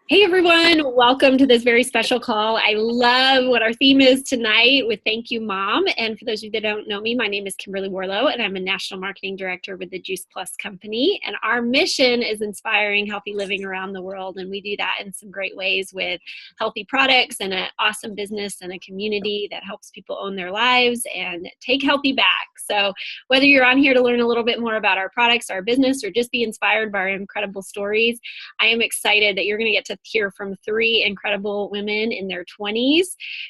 Hey everyone, welcome to this very special call. I love what our theme is tonight with Thank You Mom. And for those of you that don't know me, my name is Kimberly Worlow and I'm a National Marketing Director with the Juice Plus Company. And our mission is inspiring healthy living around the world. And we do that in some great ways with healthy products and an awesome business and a community that helps people own their lives and take healthy back. So whether you're on here to learn a little bit more about our products, our business, or just be inspired by our incredible stories, I am excited that you're going to get to hear from three incredible women in their 20s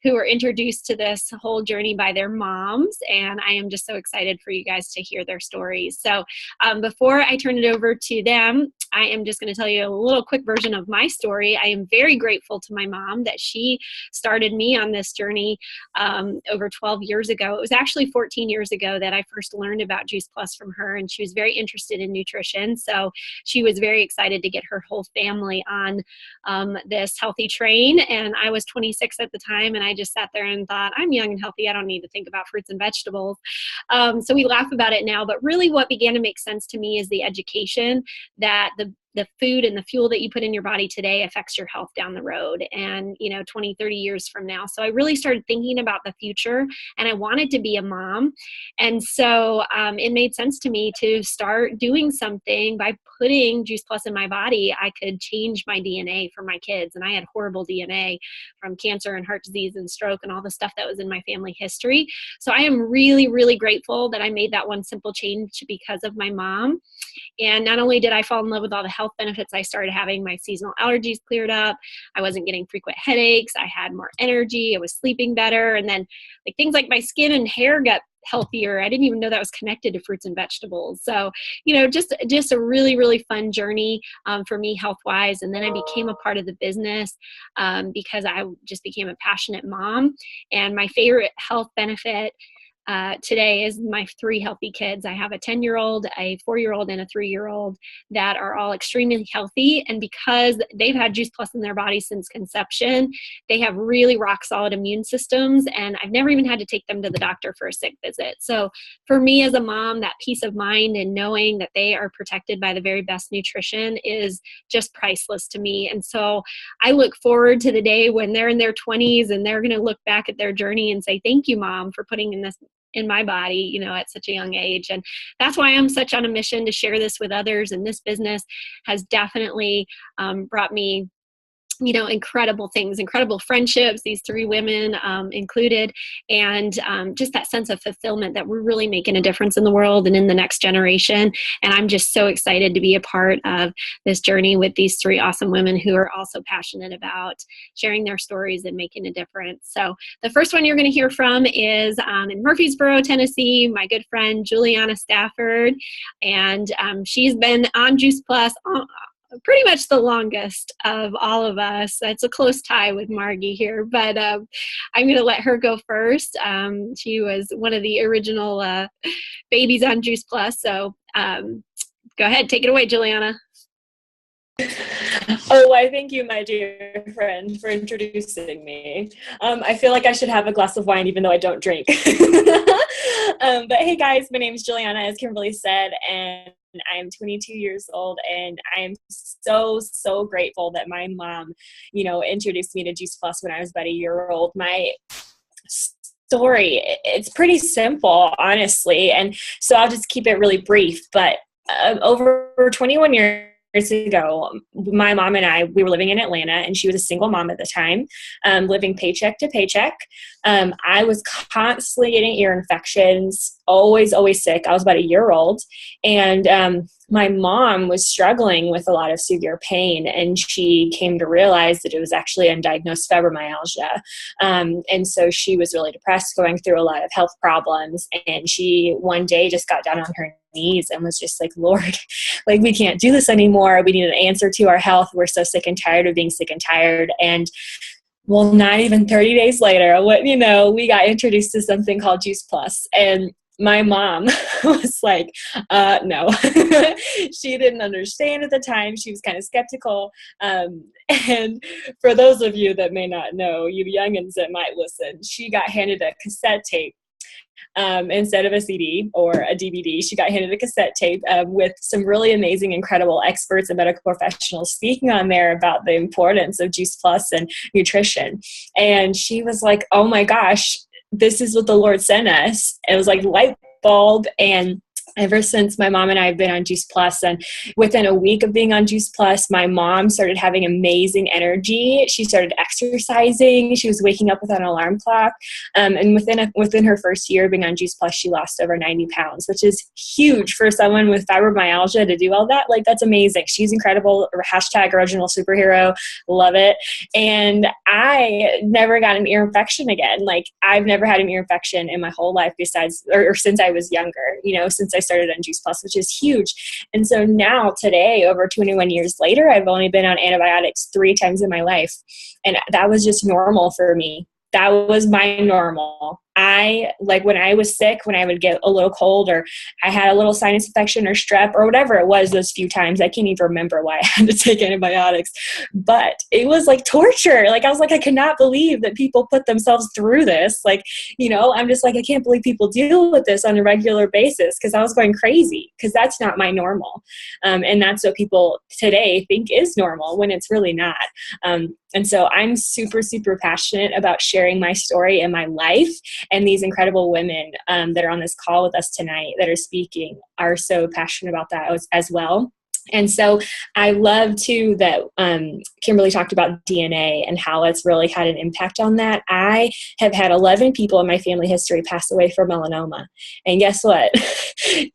who were introduced to this whole journey by their moms. And I am just so excited for you guys to hear their stories. So before I turn it over to them, I am just going to tell you a little quick version of my story. I am very grateful to my mom that she started me on this journey over 12 years ago. It was actually 14 years ago that I first learned about Juice Plus from her, and she was very interested in nutrition. So she was very excited to get her whole family on this healthy train. And I was 26 at the time, and I just sat there and thought, I'm young and healthy. I don't need to think about fruits and vegetables. So we laugh about it now, but really what began to make sense to me is the education that the food and the fuel that you put in your body today affects your health down the road and, 20, 30 years from now. So I really started thinking about the future, and I wanted to be a mom. And so it made sense to me to start doing something by putting Juice Plus in my body. I could change my DNA for my kids. And I had horrible DNA from cancer and heart disease and stroke and all the stuff that was in my family history. So I am really, really grateful that I made that one simple change because of my mom. And not only did I fall in love with all the health benefits I started having, my seasonal allergies cleared up. I wasn't getting frequent headaches. I had more energy. I was sleeping better. And then things like my skin and hair got healthier. I didn't even know that was connected to fruits and vegetables. So, just a really, really fun journey for me health-wise. And then I became a part of the business because I just became a passionate mom. And my favorite health benefit today is my three healthy kids. I have a 10-year-old, a 4-year-old, and a 3-year-old that are all extremely healthy. And because they've had Juice Plus in their body since conception, they have really rock solid immune systems. And I've never even had to take them to the doctor for a sick visit. So for me as a mom, that peace of mind and knowing that they are protected by the very best nutrition is just priceless to me. And so I look forward to the day when they're in their 20s and they're going to look back at their journey and say, thank you, Mom, for putting in my body, at such a young age. And that's why I'm such on a mission to share this with others. And this business has definitely brought me incredible things, incredible friendships, these three women included, and just that sense of fulfillment that we're really making a difference in the world and in the next generation. And I'm just so excited to be a part of this journey with these three awesome women who are also passionate about sharing their stories and making a difference. So the first one you're going to hear from is in Murfreesboro, Tennessee, my good friend Juliana Stafford. And she's been on Juice Plus pretty much the longest of all of us. It's a close tie with MargE here, but I'm going to let her go first. She was one of the original babies on Juice Plus. So go ahead, take it away, Juliana. Oh, I thank you, my dear friend, for introducing me. I feel like I should have a glass of wine even though I don't drink. But hey guys, my name is Juliana, as Kimberly said, and I'm 22 years old, and I am so, so grateful that my mom, introduced me to Juice Plus when I was about a year old. My story, it's pretty simple, honestly, and so I'll just keep it really brief, but over 21 years ago, my mom and we were living in Atlanta, and she was a single mom at the time, living paycheck to paycheck. I was constantly getting ear infections, always sick. I was about a year old, and my mom was struggling with a lot of severe pain, and she came to realize that it was actually undiagnosed fibromyalgia. And so she was really depressed, going through a lot of health problems, and she one day just got down on her knees and was just like, Lord, we can't do this anymore. We need an answer to our health. We're so sick and tired of being sick and tired. And well, not even 30 days later, we got introduced to something called Juice Plus. And my mom was like, no. She didn't understand at the time. She was kind of skeptical. And for those of you that may not know, you youngins that might listen, she got handed a cassette tape instead of a CD or a DVD. She got handed a cassette tape with some really amazing, incredible experts and medical professionals speaking on there about the importance of Juice Plus and nutrition. And she was like, oh my gosh, this is what the Lord sent us. It was like light bulb. And ever since my mom and I have been on Juice Plus, and within a week of being on Juice Plus, my mom started having amazing energy. She started exercising. She was waking up with an alarm clock. And within her first year being on Juice Plus, she lost over 90 pounds, which is huge for someone with fibromyalgia to do all that. Like, that's amazing. She's incredible. # original superhero. Love it. And I never got an ear infection again. Like, I've never had an ear infection in my whole life besides, or since I was younger, since I started on Juice Plus, which is huge. And so now today, over 21 years later, I've only been on antibiotics 3 times in my life. And that was just normal for me. That was my normal. When I was sick, when I would get a little cold or I had a little sinus infection or strep or whatever it was those few times, I can't even remember why I had to take antibiotics, but it was like torture. Like, I was like, I cannot believe that people put themselves through this. Like, I'm just like, I can't believe people deal with this on a regular basis, because I was going crazy, because that's not my normal. And that's what people today think is normal when it's really not. And so I'm super, super passionate about sharing my story and my life. And these incredible women that are on this call with us tonight that are speaking are so passionate about that as well. And so I love too that Kimberly talked about DNA and how it's really had an impact on that. I have had 11 people in my family history pass away from melanoma. And guess what?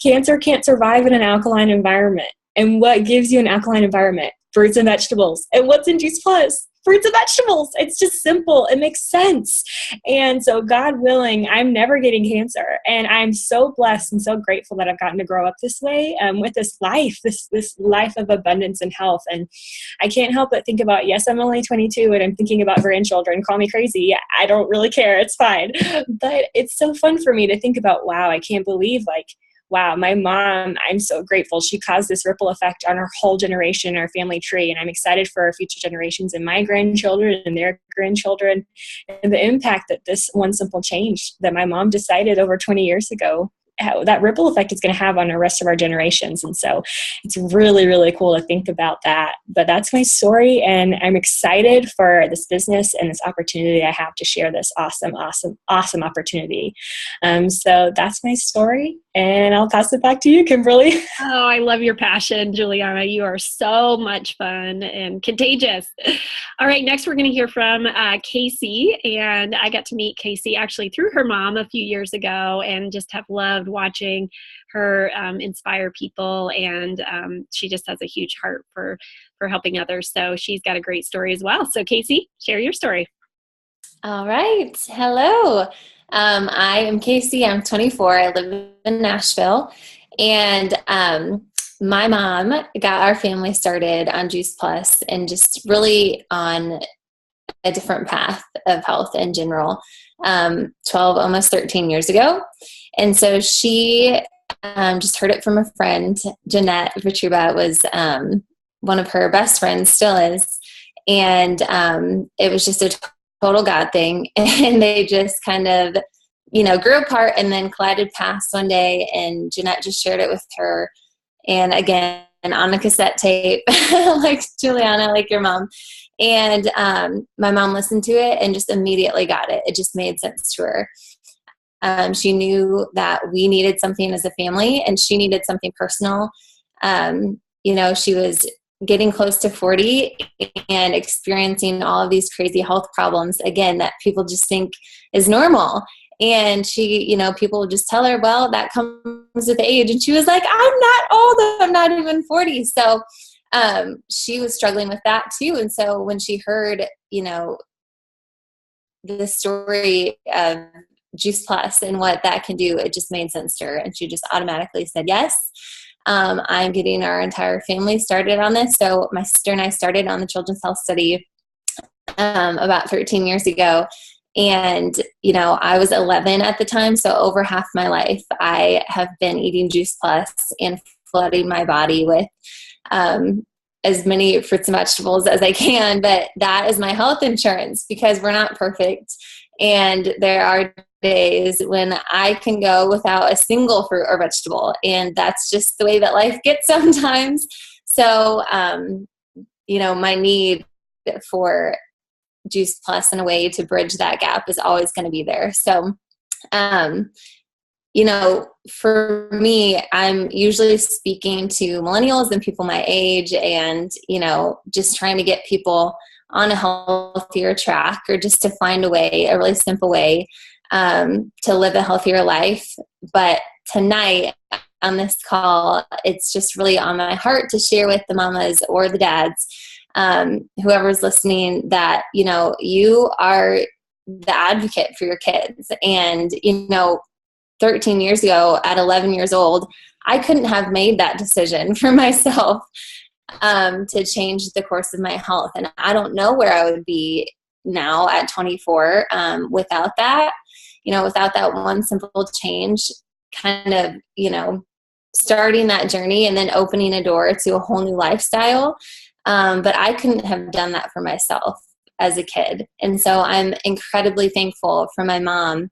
Cancer can't survive in an alkaline environment. And what gives you an alkaline environment? Fruits and vegetables. And what's in Juice Plus? Fruits and vegetables. It's just simple. It makes sense. And so, God willing, I'm never getting cancer. And I'm so blessed and so grateful that I've gotten to grow up this way with this life, this life of abundance and health. And I can't help but think about, yes, I'm only 22 and I'm thinking about grandchildren. Call me crazy. I don't really care. It's fine. But it's so fun for me to think about, wow, I can't believe, like, wow, my mom, I'm so grateful. She caused this ripple effect on our whole generation, our family tree. And I'm excited for our future generations and my grandchildren and their grandchildren, and the impact that this one simple change that my mom decided over 20 years ago, how that ripple effect is going to have on the rest of our generations. And so it's really, really cool to think about that. But that's my story. And I'm excited for this business and this opportunity I have to share this awesome, awesome, awesome opportunity. So that's my story. And I'll pass it back to you, Kimberly. Oh, I love your passion, Juliana. You are so much fun and contagious. All right, next we're going to hear from Casey. And I got to meet Casey actually through her mom a few years ago, and just have loved watching her inspire people. And she just has a huge heart for helping others. So she's got a great story as well. So Casey, share your story. All right. Hello. I am Casey. I'm 24. I live in Nashville. And my mom got our family started on Juice Plus and just really on a different path of health in general 12, almost 13 years ago. And so she just heard it from a friend. Jeanette Vitruba was one of her best friends, still is. And it was just a total God thing. And they just kind of, grew apart and then collided paths one day. And Jeanette just shared it with her. And again, on a cassette tape, like Juliana, like your mom. And my mom listened to it and just immediately got it. It just made sense to her. She knew that we needed something as a family, and she needed something personal. She was getting close to 40 and experiencing all of these crazy health problems, again, that people just think is normal. And she, people would just tell her, well, that comes with age. And she was like, I'm not old. I'm not even 40. So she was struggling with that too. And so when she heard, the story of Juice Plus and what that can do, it just made sense to her. And she just automatically said yes. I'm getting our entire family started on this. So my sister and I started on the Children's Health Study about 13 years ago. And, I was 11 at the time. So over half my life, I have been eating Juice Plus and flooding my body with as many fruits and vegetables as I can. But that is my health insurance, because we're not perfect. And there are days when I can go without a single fruit or vegetable. And that's just the way that life gets sometimes. So, my need for Juice Plus in a way to bridge that gap is always going to be there. So, for me, I'm usually speaking to millennials and people my age and, just trying to get people on a healthier track or just to find a really simple way to live a healthier life. But tonight on this call, it's just really on my heart to share with the mamas or the dads, whoever's listening, that, you are the advocate for your kids. And, 13 years ago at 11 years old, I couldn't have made that decision for myself to change the course of my health. And I don't know where I would be now at 24 without that, without that one simple change, kind of, starting that journey and then opening a door to a whole new lifestyle. But I couldn't have done that for myself as a kid. And so I'm incredibly thankful for my mom,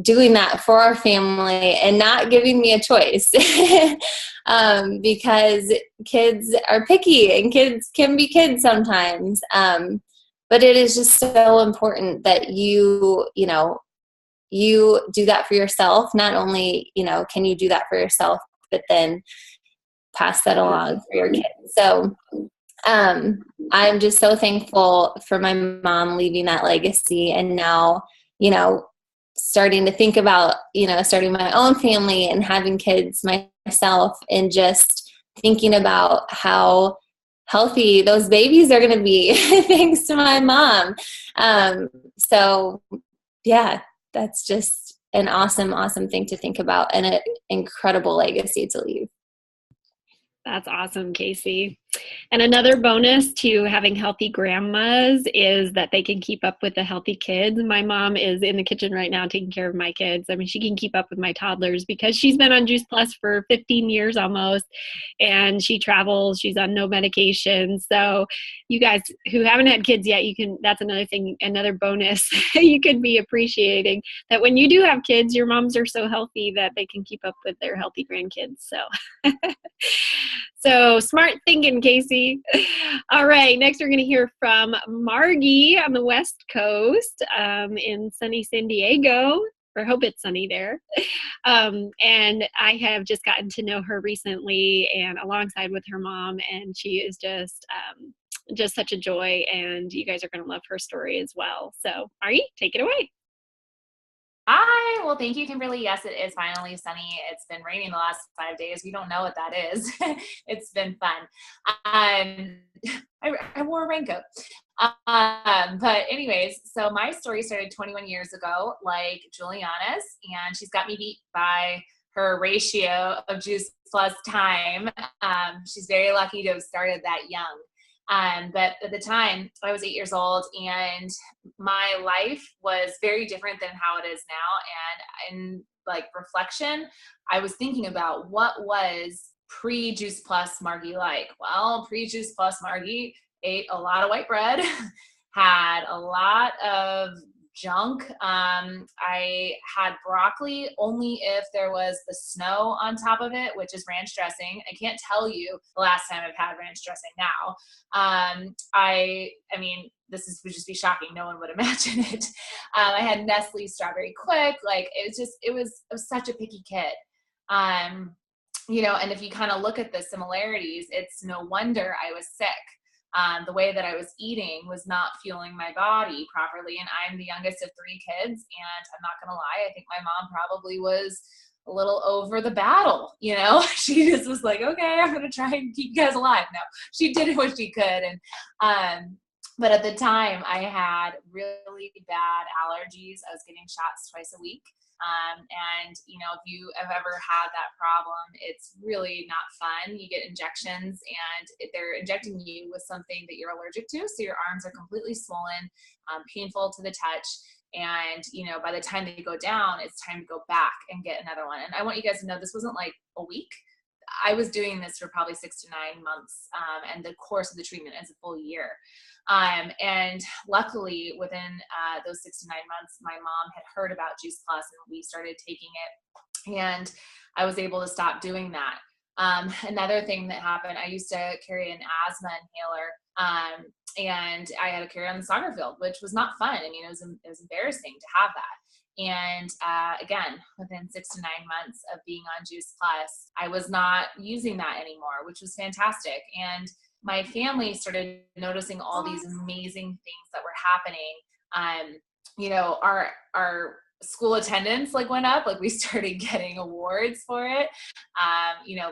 doing that for our family and not giving me a choice because kids are picky and kids can be kids sometimes. But it is just so important that you do that for yourself. Not only, can you do that for yourself, but then pass that along for your kids. So I'm just so thankful for my mom leaving that legacy, and now, starting to think about, starting my own family and having kids myself, and just thinking about how healthy those babies are going to be thanks to my mom. So yeah, that's just an awesome, awesome thing to think about and an incredible legacy to leave. That's awesome, Casey. And another bonus to having healthy grandmas is that they can keep up with the healthy kids. My mom is in the kitchen right now taking care of my kids. I mean, she can keep up with my toddlers because she's been on Juice Plus for 15 years almost, and she travels. She's on no medication. So you guys who haven't had kids yet, that's another thing, another bonus you could be appreciating, that when you do have kids, your moms are so healthy that they can keep up with their healthy grandkids. So smart thinking, Casey. All right, next we're going to hear from MargE on the West Coast in sunny San Diego. Or hope it's sunny there. And I have just gotten to know her recently and alongside with her mom, and she is just such a joy, and you guys are going to love her story as well. So MargE, take it away. Hi. Well, thank you, Kimberly. Yes, it is finally sunny. It's been raining the last 5 days. We don't know what that is. It's been fun. I wore a raincoat. But anyways, so my story started 21 years ago, like Juliana's, and she's got me beat by her ratio of Juice Plus time. She's very lucky to have started that young. But at the time, I was 8 years old, and my life was very different than how it is now. And in like reflection, I was thinking about what was pre-Juice Plus MargE like. Well, pre-Juice Plus MargE ate a lot of white bread, had a lot of junk. I had broccoli only if there was the snow on top of it, which is ranch dressing. I can't tell you the last time I've had ranch dressing now. I mean, would just be shocking. No one would imagine it. I had Nestle Strawberry Quick. Like it was such a picky kid. And if you kind of look at the similarities, it's no wonder I was sick. The way that I was eating was not fueling my body properly. And I'm the youngest of 3 kids. And I'm not going to lie, I think my mom probably was a little over the battle. She just was like, okay, I'm going to try and keep you guys alive. No, she did what she could. And, but at the time I had really bad allergies. I was getting shots twice a week. And if you have ever had that problem, it's really not fun. You get injections and they're injecting you with something that you're allergic to. So your arms are completely swollen, painful to the touch. And, by the time they go down, it's time to go back and get another one. And I want you guys to know this wasn't like a week. I was doing this for probably 6 to 9 months, and the course of the treatment is a full year. And luckily, within those 6 to 9 months, my mom had heard about Juice Plus, and we started taking it, and I was able to stop doing that. Another thing that happened, I used to carry an asthma inhaler, and I had to carry it on the soccer field, which was not fun. I mean, it was embarrassing to have that. And again, within 6 to 9 months of being on Juice Plus, I was not using that anymore, which was fantastic. And my family started noticing all these amazing things that were happening. Our school attendance went up, we started getting awards for it.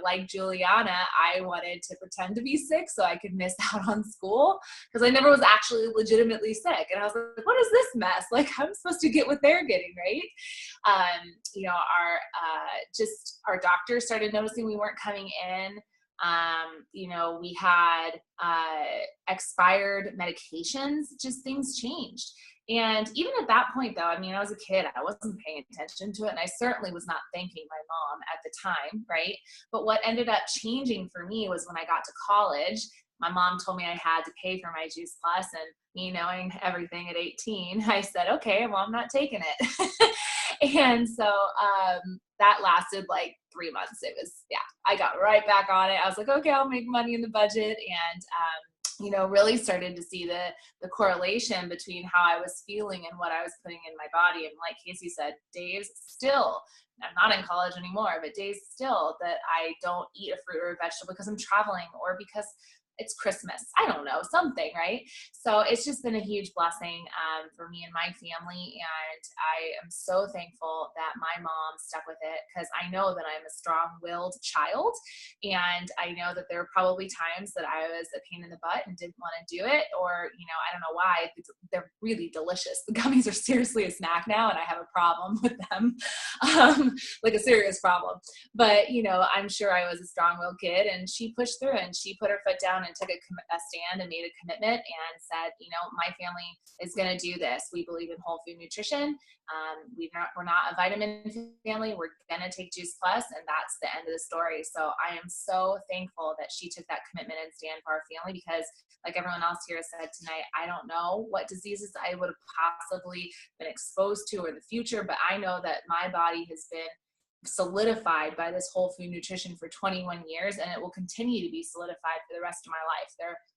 Like Juliana, I wanted to pretend to be sick so I could miss out on school, because I never was actually legitimately sick. And I was like, what is this mess? I'm supposed to get what they're getting, right? Our doctors started noticing we weren't coming in. We had expired medications, just things changed. And even at that point, though, I was a kid, I wasn't paying attention to it, and I certainly was not thanking my mom at the time, right? But what ended up changing for me was when I got to college, my mom told me I had to pay for my Juice Plus, and me knowing everything at 18, I said, okay, well, I'm not taking it. And so that lasted 3 months. It was, I got right back on it. I was like, okay, I'll make money in the budget, and really started to see the correlation between how I was feeling and what I was putting in my body. And like Casey said, days still, I'm not in college anymore, but days still that I don't eat a fruit or a vegetable because I'm traveling or because it's Christmas. I don't know, something, right? So it's just been a huge blessing for me and my family. And I am so thankful that my mom stuck with it, because I know that I'm a strong-willed child. And I know that there were probably times that I was a pain in the butt and didn't want to do it, or, I don't know why. They're really delicious. The gummies are seriously a snack now, and I have a problem with them, a serious problem. But, I'm sure I was a strong-willed kid, and she pushed through, and she put her foot down and took a stand and made a commitment and said, my family is going to do this. We believe in whole food nutrition. We're not a vitamin family. We're going to take Juice Plus, and that's the end of the story. So I am so thankful that she took that commitment and stand for our family, because like everyone else here has said tonight, I don't know what diseases I would have possibly been exposed to or the future, but I know that my body has been solidified by this whole food nutrition for 21 years, and it will continue to be solidified for the rest of my life.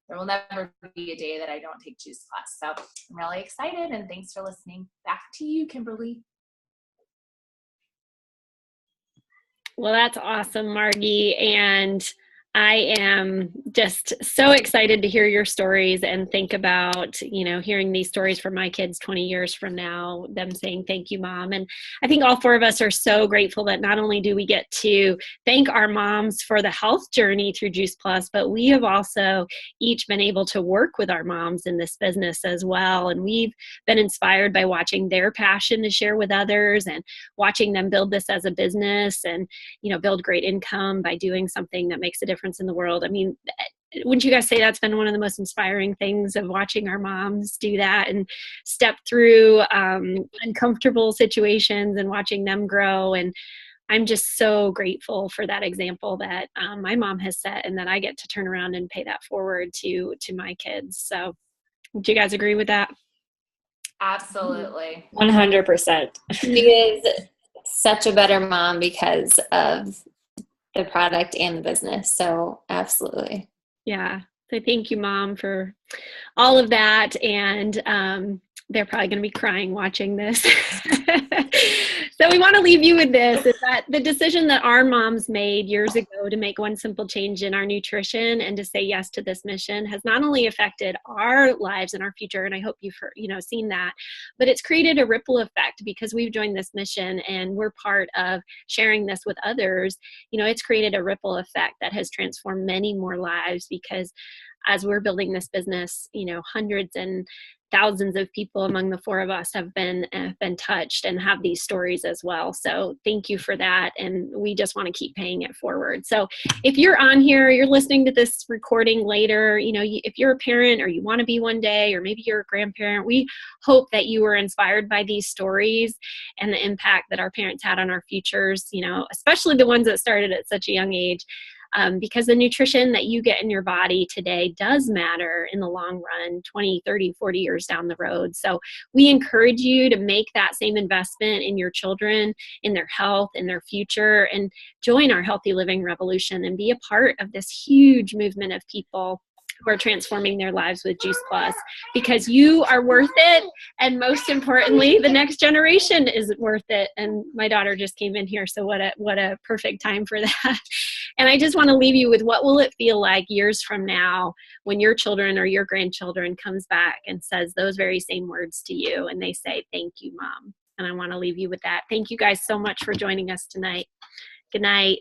There will never be a day that I don't take Juice Plus. So I'm really excited, and thanks for listening. Back to you, Kimberly. Well, that's awesome, MargE. And I am just so excited to hear your stories and think about, hearing these stories from my kids 20 years from now, them saying, thank you, Mom. And I think all four of us are so grateful that not only do we get to thank our moms for the health journey through Juice Plus, but we have also each been able to work with our moms in this business as well. And we've been inspired by watching their passion to share with others and watching them build this as a business and, build great income by doing something that makes a difference in the world. Wouldn't you guys say that's been one of the most inspiring things of watching our moms do that and step through uncomfortable situations and watching them grow? And I'm just so grateful for that example that my mom has set, and that I get to turn around and pay that forward to my kids. So do you guys agree with that? Absolutely. 100%. She is such a better mom because of the product and the business. So absolutely. Yeah. So thank you, Mom, for all of that. And they're probably going to be crying watching this. So we want to leave you with this, is that the decision that our moms made years ago to make one simple change in our nutrition and to say yes to this mission has not only affected our lives and our future, and I hope you've heard, seen that, but it's created a ripple effect because we've joined this mission and we're part of sharing this with others. It's created a ripple effect that has transformed many more lives, because as we're building this business, hundreds and thousands of people among the four of us have been touched and have these stories as well. So thank you for that. And we just want to keep paying it forward. So if you're on here, you're listening to this recording later, if you're a parent or you want to be one day, or maybe you're a grandparent, we hope that you were inspired by these stories and the impact that our parents had on our futures, especially the ones that started at such a young age. Because the nutrition that you get in your body today does matter in the long run, 20, 30, 40 years down the road. So we encourage you to make that same investment in your children, in their health, in their future, and join our healthy living revolution and be a part of this huge movement of people who are transforming their lives with Juice Plus, because you are worth it. And most importantly, the next generation is worth it. And my daughter just came in here, so what a perfect time for that. And I just want to leave you with, what will it feel like years from now when your children or your grandchildren comes back and says those very same words to you, and they say, "Thank you, Mom." And I want to leave you with that. Thank you guys so much for joining us tonight. Good night.